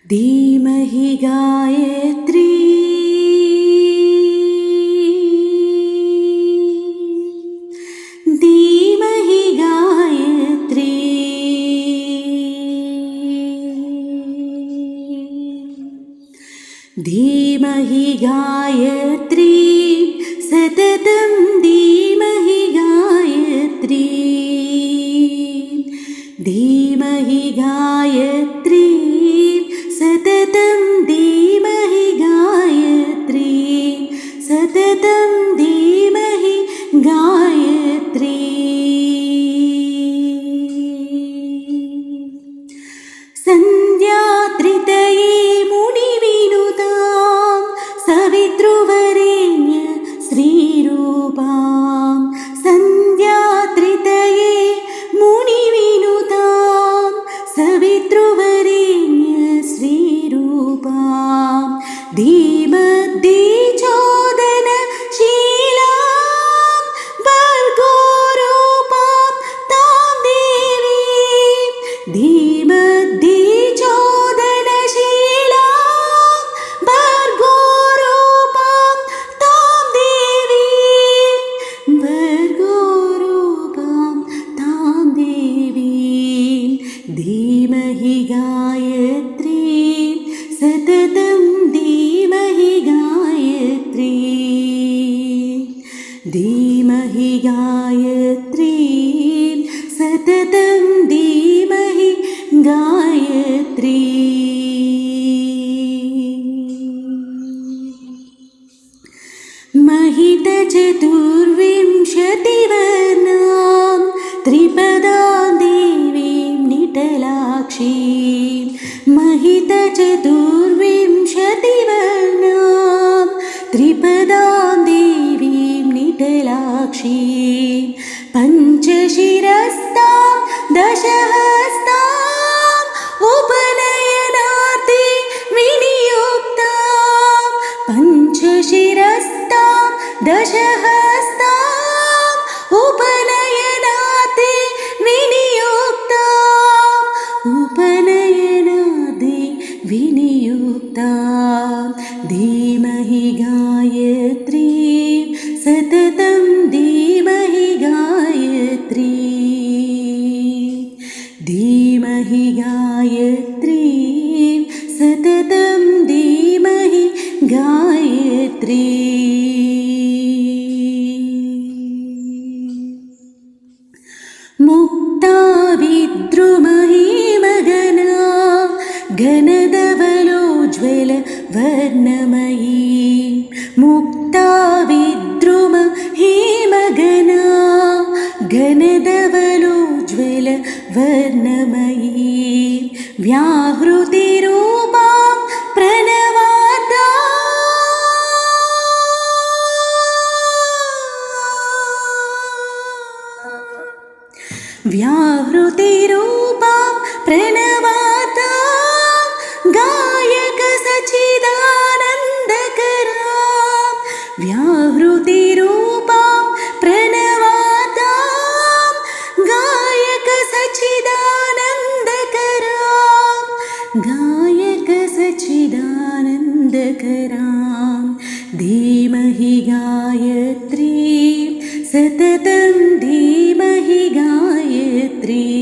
धीमहि गायत्री धीमहि गायत्री धीमहि गायत्री सततं धीमहि गायत्री धीमहि गायत्री सततं धीमहि गायत्री सततं धीमहि गायत्री संध्यात्रितये मुनिविनुतां सवितृवरेण्य श्रीरूपां संध्यात्रितये मुनिविनुतां सवितृवरेण्य श्रीरूपां धीमद्दिचोदनशीलां भर्गोरूपां तां देवीं धीमद्दिचोदनशीलां भर्गोरूपां तां देवीं भर्गोरूपां तां देवीं धीमहि गायत्री सततं धीमहि गायत्री धीमहि गायत्री सततं धीमहि गायत्री महितचतुर्विंशतिवर्णां त्रिपदां देवीं निटलाक्षीं महितचतुर्विंशतिवर्णां त्रिपदां देवीं निटलाक्षीं पञ्चशिरस्तां दशहस्ताम् उपनयनार्थे विनियुक्तां पञ्चशिरस्तां दशहस्ताम् उपनयनार्थे विनियुक्ताम् उपनयनार्थे विनियुक्तां धीमहि गायत्री सततं धीमहि गायत्री धीमहि गायत्री सततं धीमहि गायत्री मुक्ता विद्रुमहीमगना घनधवलोज्ज्वल वर्णमयी मुक्ता विद्रुमहीमगना घनधवलोज्ज्वल वर्णमयी व्याहृतिरूपां प्रणवार्ता व्याहृतिरूपां प्रणवार्तां गायक सच्चिदानन्दकरां व्याहृतिरूपां प्रणवार्तां गायक सच्चिदानन्दकरां गायक सच्चिदानन्दकरां धीमहि गायत्री सततं धीमहि गायत्री